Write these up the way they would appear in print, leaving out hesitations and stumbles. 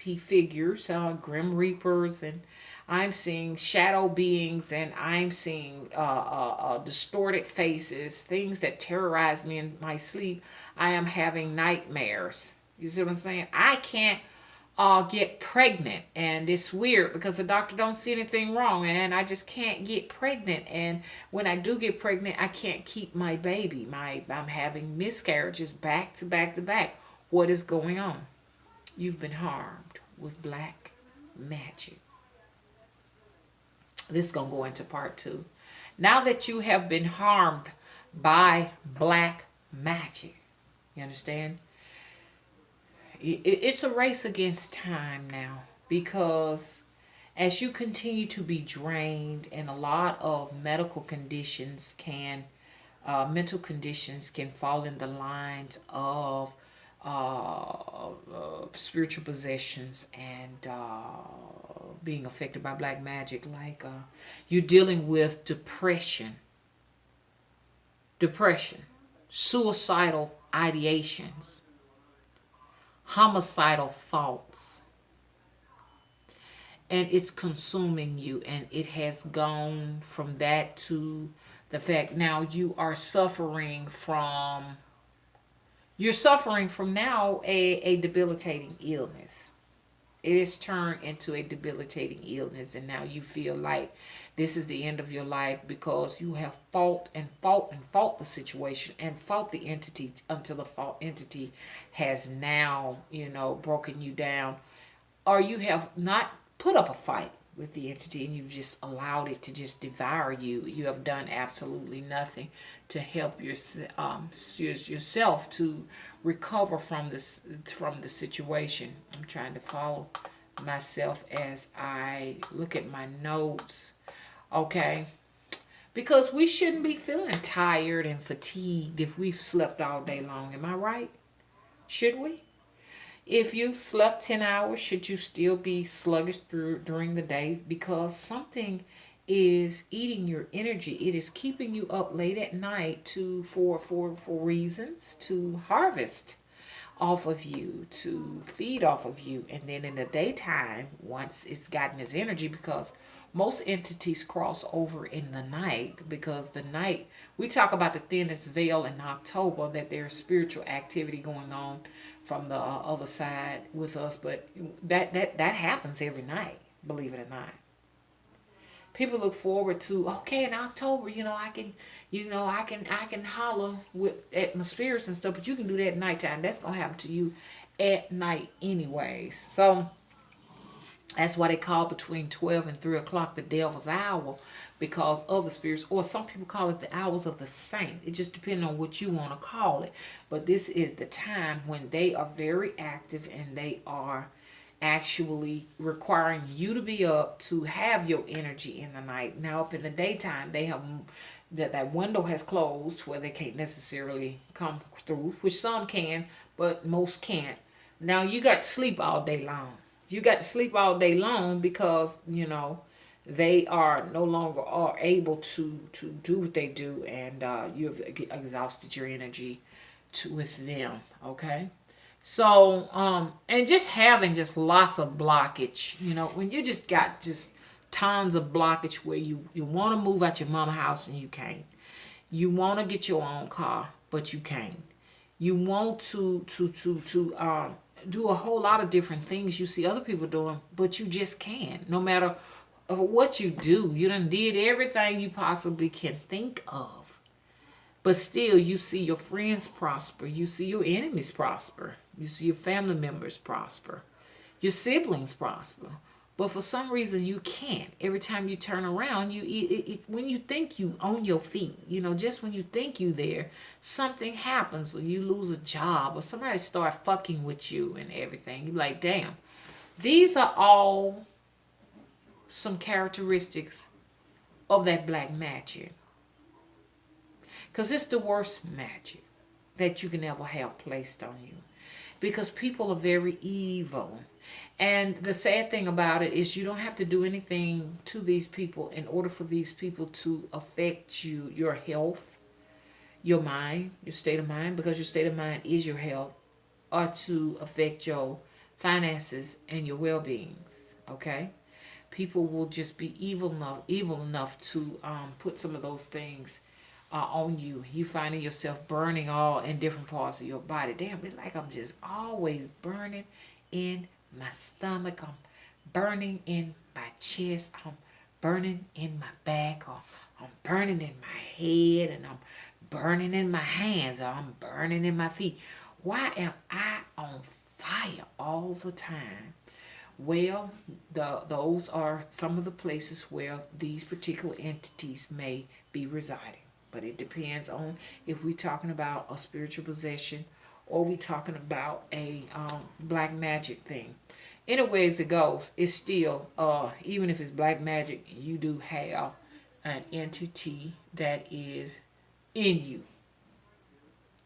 figures, grim reapers, and I'm seeing shadow beings, and I'm seeing distorted faces, things that terrorize me in my sleep. I am having nightmares. You see what I'm saying? I can't get pregnant, and it's weird because the doctor don't see anything wrong, and I just can't get pregnant. And when I do get pregnant, I can't keep my baby. I'm having miscarriages back to back to back. What is going on? You've been harmed with black magic. This is gonna go into part two. Now that you have been harmed by black magic, you understand? It's a race against time now, because as you continue to be drained, and a lot of medical conditions can, mental conditions can fall in the lines of spiritual possessions, and being affected by black magic, like you're dealing with depression, suicidal ideations, homicidal thoughts, and it's consuming you, and it has gone from that to the fact now you're suffering from now a debilitating illness. It is turned into a debilitating illness, and now you feel like this is the end of your life, because you have fought and fought and fought the situation and fought the entity until the fault entity has now, broken you down, or you have not put up a fight with the entity, and you've just allowed it to just devour you. You have done absolutely nothing to help yourself to recover from the situation. I'm trying to follow myself as I look at my notes. Okay, because we shouldn't be feeling tired and fatigued if we've slept all day long. Am I right? Should we? If you've slept 10 hours, should you still be sluggish during the day? Because something is eating your energy. It is keeping you up late at night for reasons to harvest off of you, to feed off of you. And then in the daytime, once it's gotten its energy, because most entities cross over in the night, because the night, we talk about the thinnest veil in October, that there's spiritual activity going on from the other side with us, but that happens every night, believe it or not. People look forward to, okay, in October, I can holler at my spirits and stuff, but you can do that at nighttime. That's gonna happen to you at night anyways. So that's why they call between 12 and 3 o'clock the devil's hour, because of the spirits, or some people call it the hours of the saint. It just depends on what you want to call it. But this is the time when they are very active, and they are actually requiring you to be up to have your energy in the night. Now, up in the daytime, they have that window has closed where they can't necessarily come through, which some can, but most can't. Now you got to sleep all day long. You got to sleep all day long, because they are no longer are able to do what they do, and you've exhausted your energy with them. Okay, so and just having just lots of blockage, when you just got just tons of blockage, where you want to move out your mama house and you can't. You want to get your own car, but you can't. You want to do a whole lot of different things you see other people doing, but you just can't. No matter what you do, you done did everything you possibly can think of, but still you see your friends prosper, you see your enemies prosper, you see your family members prosper, your siblings prosper, but for some reason you can't. Every time you turn around, when you think you on your feet, just when you think you there, something happens, or you lose a job, or somebody start fucking with you and everything. You like, damn, these are all some characteristics of that black magic, because it's the worst magic that you can ever have placed on you, because people are very evil. And the sad thing about it is, you don't have to do anything to these people in order for these people to affect you, your health, your mind, your state of mind, because your state of mind is your health, or to affect your finances, and your well-beings. Okay, people will just be evil enough to put some of those things on you. You finding yourself burning all in different parts of your body. Damn, it's like I'm just always burning in my stomach. I'm burning in my chest. I'm burning in my back. Or I'm burning in my head. And I'm burning in my hands. Or I'm burning in my feet. Why am I on fire all the time? Well, those are some of the places where these particular entities may be residing. But it depends on if we're talking about a spiritual possession or we talking about a black magic thing. Anyway, as it goes, it's still, even if it's black magic, you do have an entity that is in you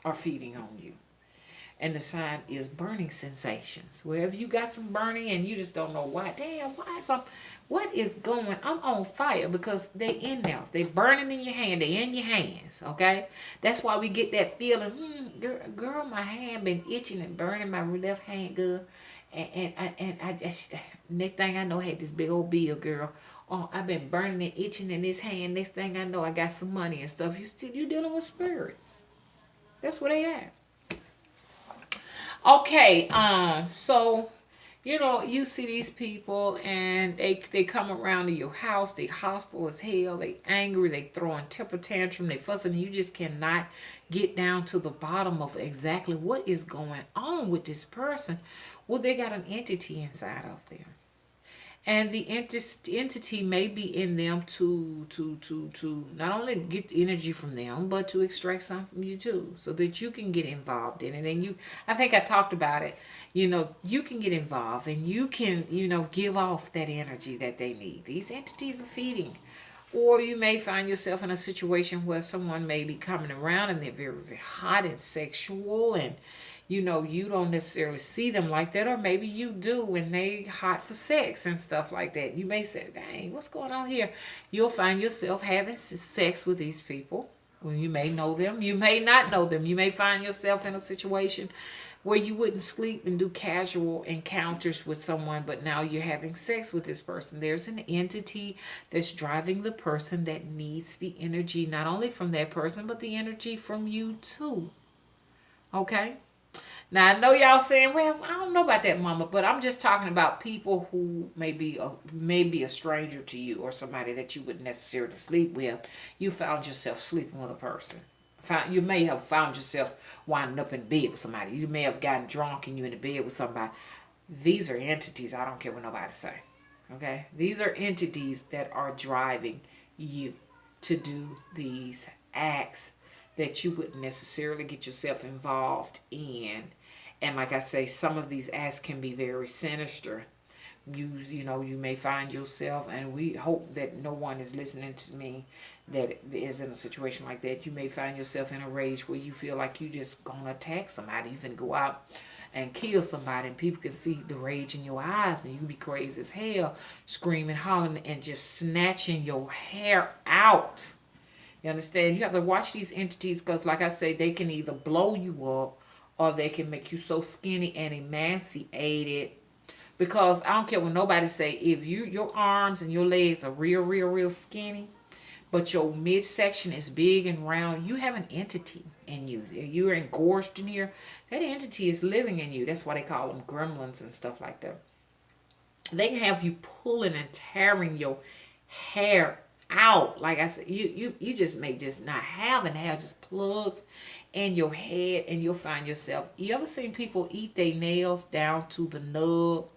or feeding on you. And the sign is burning sensations. Wherever you got some burning and you just don't know why. Damn, why is what is going? I'm on fire because they in there. They burning in your hand. They in your hands. Okay, that's why we get that feeling. Girl, my hand been itching and burning my left hand, girl. And I just next thing I know, I had this big old bill, girl. Oh, I've been burning and itching in this hand. Next thing I know, I got some money and stuff. You dealing with spirits. That's where they at. Okay, so you see these people and they come around to your house, they hostile as hell, they angry, they throwing temper tantrum, they fussing, and you just cannot get down to the bottom of exactly what is going on with this person. Well, they got an entity inside of them. And the entity may be in them to not only get the energy from them, but to extract some from you too, so that you can get involved in it. And I think I talked about it. You can get involved, and you can give off that energy that they need. These entities are feeding. Or you may find yourself in a situation where someone may be coming around and they're very, very hot and sexual, and you don't necessarily see them like that, or maybe you do when they hot for sex and stuff like that. You may say, dang, what's going on here? You'll find yourself having sex with these people. Well, you may know them, you may not know them. You may find yourself in a situation where you wouldn't sleep and do casual encounters with someone, but now you're having sex with this person. There's an entity that's driving the person that needs the energy, not only from that person, but the energy from you too. Okay? Now, I know y'all saying, well, I don't know about that, mama, but I'm just talking about people who may be a stranger to you, or somebody that you wouldn't necessarily sleep with. You found yourself sleeping with a person. You may have found yourself winding up in bed with somebody. You may have gotten drunk and you're in the bed with somebody. These are entities. I don't care what nobody say. Okay? These are entities that are driving you to do these acts that you wouldn't necessarily get yourself involved in. And like I say, some of these acts can be very sinister. You may find yourself, and we hope that no one is listening to me that is in a situation like that. You may find yourself in a rage where you feel like you just gonna attack somebody, even go out and kill somebody, and people can see the rage in your eyes, and you be crazy as hell, screaming, hollering, and just snatching your hair out. You understand? You have to watch these entities because, like I say, they can either blow you up or they can make you so skinny and emaciated. Because I don't care what nobody say, if your arms and your legs are real, real, real skinny, but your midsection is big and round, you have an entity in you. You're engorged in here. That entity is living in you. That's why they call them gremlins and stuff like that. They can have you pulling and tearing your hair out. Like I said, you just may just not have and have just plugs in your head, and you'll find yourself. You ever seen people eat their nails down to the nub?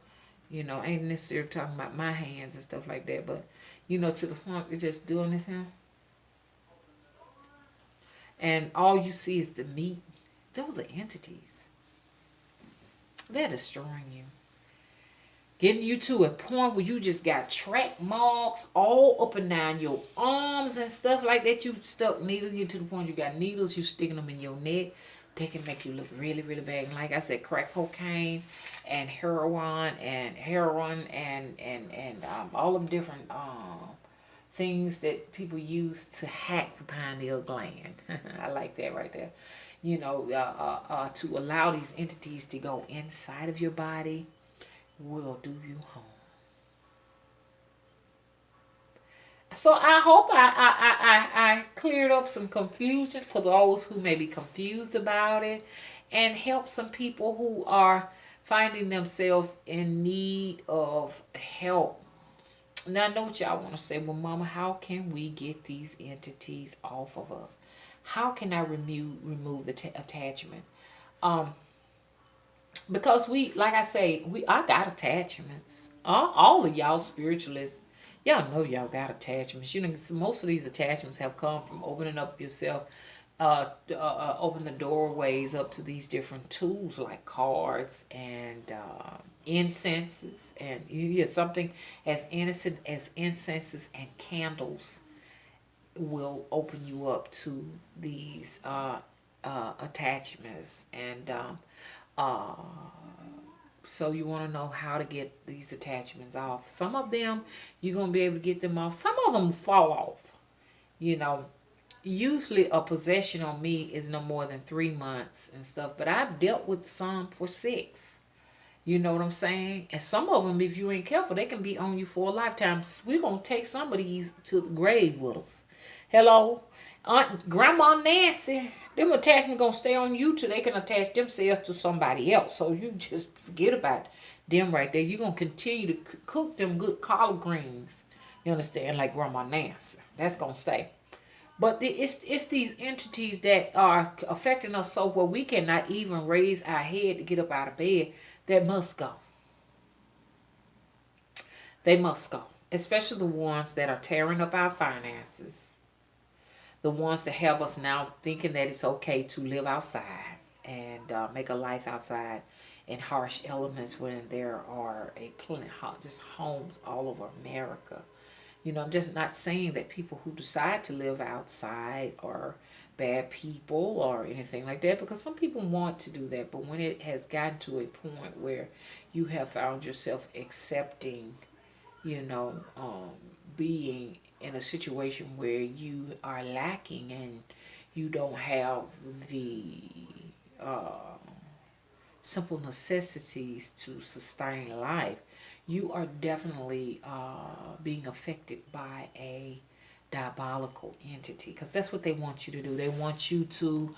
Ain't necessarily talking about my hands and stuff like that, but to the point they're just doing this here. And all you see is the meat. Those are entities. They're destroying you. Getting you to a point where you just got track marks all up and down your arms and stuff like that. You stuck needles. You to the point you got needles. You sticking them in your neck. They can make you look really, really bad. And like I said, crack cocaine and heroin and all them different things that people use to hack the pineal gland. I like that right there. To allow these entities to go inside of your body will do you harm. So I hope I cleared up some confusion for those who may be confused about it, and help some people who are finding themselves in need of help. Now I know what y'all want to say. Well, Mama, how can we get these entities off of us? How can I remove the attachment? Um, because we, like I say, I got attachments. All of y'all spiritualists, y'all know y'all got attachments. You know, most of these attachments have come from opening up yourself, open the doorways up to these different tools like cards and incenses, and something as innocent as incenses and candles will open you up to these attachments. And uh, so you want to know how to get these attachments off. Some of them you're going to be able to get them off. Some of them fall off. You know, usually a possession on me is no more than 3 months and stuff. But I've dealt with some for 6. You know what I'm saying? And some of them, if you ain't careful, they can be on you for a lifetime. We're going to take some of these to the grave with us. Hello? Aunt, Grandma Nancy, them attachments going to stay on you till they can attach themselves to somebody else. So you just forget about them right there. You're going to continue to cook them good collard greens. You understand? Like Grandma Nancy. That's going to stay. But it's these entities that are affecting us so where we cannot even raise our head to get up out of bed. That must go. They must go. Especially the ones that are tearing up our finances. The ones that have us now thinking that it's okay to live outside and make a life outside in harsh elements when there are just homes all over America. You know, I'm just not saying that people who decide to live outside are bad people or anything like that, because some people want to do that. But when it has gotten to a point where you have found yourself accepting, being in a situation where you are lacking and you don't have the simple necessities to sustain life, you are definitely being affected by a diabolical entity, because that's what they want you to do. They want you to,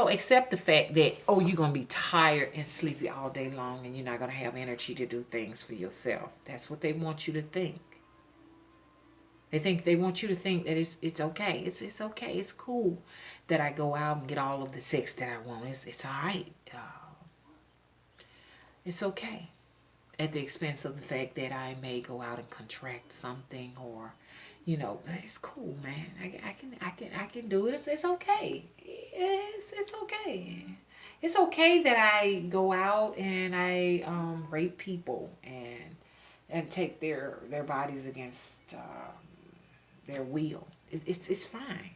accept the fact that, oh, you're going to be tired and sleepy all day long and you're not going to have energy to do things for yourself. That's what they want you to think. They want you to think that it's okay. It's okay. It's cool that I go out and get all of the sex that I want. It's all right. It's okay. At the expense of the fact that I may go out and contract something, or it's cool, man. I can do it. It's okay. It's okay. It's okay that I go out and I rape people and take their bodies against their will. It's fine.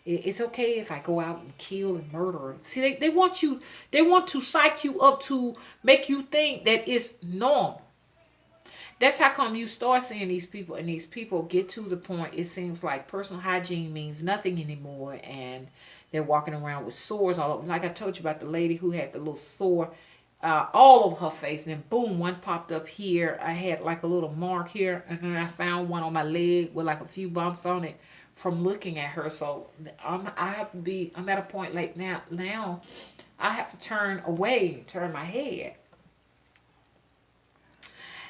It's okay if I go out and kill and murder. See, they want to psych you up to make you think that it's normal. That's how come you start seeing these people, and these people get to the point it seems like personal hygiene means nothing anymore, and they're walking around with sores all over. Like I told you about the lady who had the little sore all over her face, and then boom, one popped up here. I had like a little mark here, and then I found one on my leg with like a few bumps on it from looking at her. So I'm at a point like now I have to turn away, turn my head,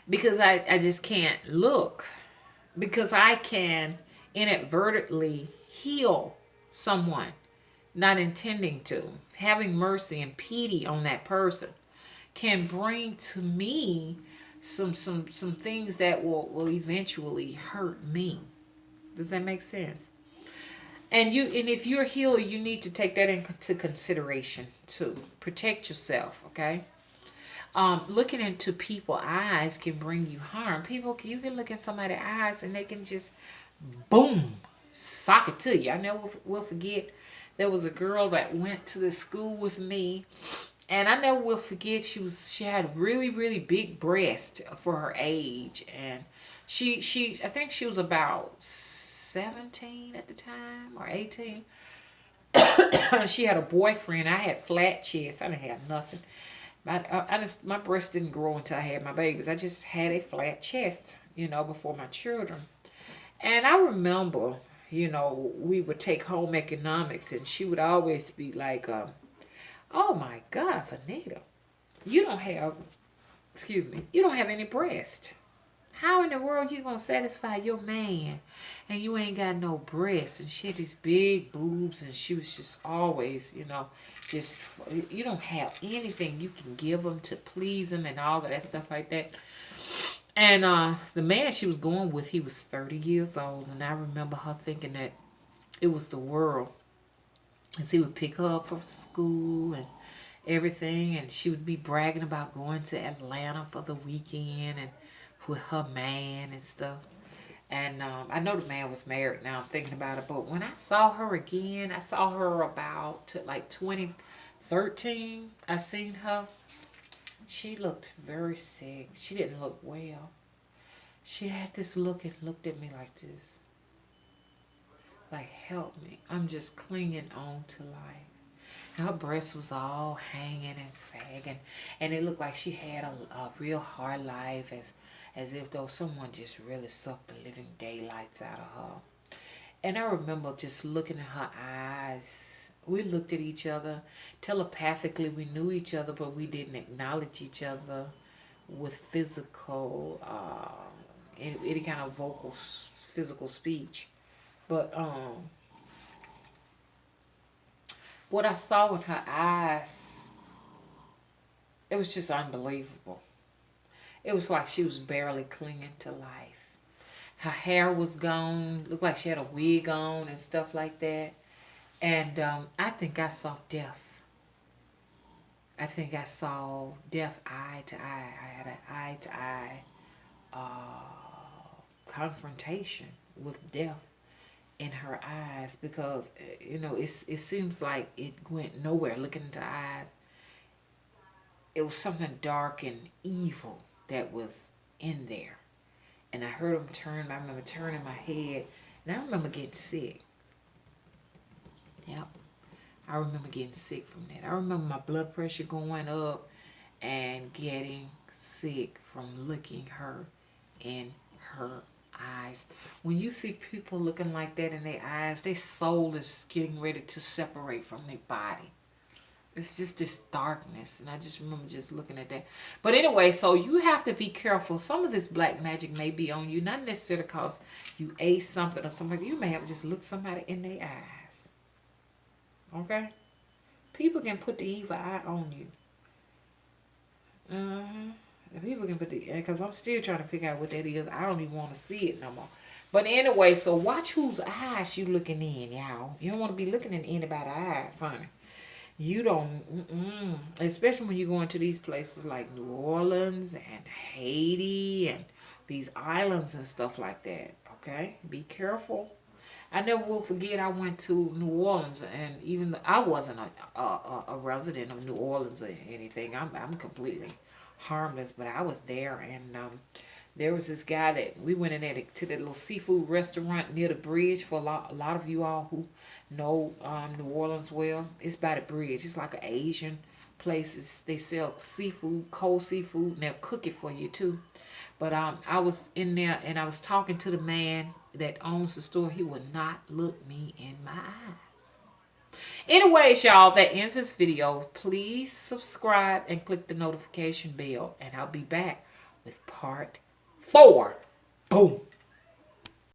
because I just can't look, because I can inadvertently heal someone, not intending to. Having mercy and pity on that person can bring to me some things that will eventually hurt me. Does that make sense? And if you're a healer, you need to take that into consideration too. Protect yourself, okay? Looking into people's eyes can bring you harm. You can look at somebody's eyes and they can just, boom, sock it to you. I never will forget, there was a girl that went to the school with me, and I never will forget, she had really, really big breasts for her age, and she I think she was about 17 at the time, or 18. She had a boyfriend. I had flat chest. I didn't have nothing. My breast didn't grow until I had my babies. I just had a flat chest, before my children. And I remember, we would take home economics, and she would always be like, "Oh my God, Vanita, you don't have, excuse me, you don't have any breast. How in the world you gonna satisfy your man, and you ain't got no breasts?" And she had these big boobs, and she was just always, just you don't have anything you can give them to please them, and all of that stuff like that. And the man she was going with, he was 30 years old, and I remember her thinking that it was the world. And he would pick her up from school and everything, and she would be bragging about going to Atlanta for the weekend and with her man and stuff. And I know the man was married now, I'm thinking about it. But when I saw her again, I saw her about like 2013. I seen her. She looked very sick. She didn't look well. She had this look and looked at me like this. Like, help me. I'm just clinging on to life. Her breast was all hanging and sagging. And it looked like she had a real hard life, as if though someone just really sucked the living daylights out of her. And I remember just looking in her eyes. We looked at each other. Telepathically, we knew each other, but we didn't acknowledge each other with physical, any kind of vocal, physical speech. But what I saw in her eyes, it was just unbelievable. It was like she was barely clinging to life. Her hair was gone. Looked like she had a wig on and stuff like that. And I think I saw death. I think I saw death eye to eye. I had an eye to eye confrontation with death in her eyes, because it seems like it went nowhere. Looking into eyes, it was something dark and evil that was in there. And I heard him turn. I remember turning my head, and I remember getting sick. Yep, I remember getting sick from that. I remember my blood pressure going up and getting sick from looking her in her eyes. When you see people looking like that in their eyes, their soul is getting ready to separate from their body. It's just this darkness, and I just remember just looking at that. But anyway, so you have to be careful. Some of this black magic may be on you, not necessarily because you ate something or something. You may have just looked somebody in their eyes. Okay? People can put the evil eye on you. People can put the, because I'm still trying to figure out what that is. I don't even want to see it no more. But anyway, so watch whose eyes you looking in, y'all. You don't want to be looking in anybody's eyes, honey. You don't, especially when you go into these places like New Orleans and Haiti and these islands and stuff like that. Okay, be careful. I never will forget. I went to New Orleans, and even though I wasn't a resident of New Orleans or anything, I'm completely harmless. But I was there, and there was this guy that we went in there to that little seafood restaurant near the bridge. For a lot of you all who know New Orleans well, it's by the bridge. It's like an Asian place. They sell seafood, cold seafood, and they'll cook it for you too. But I was in there, and I was talking to the man that owns the store. He would not look me in my eyes. Anyways, y'all, that ends this video. Please subscribe and click the notification bell, and I'll be back with part 4. Boom.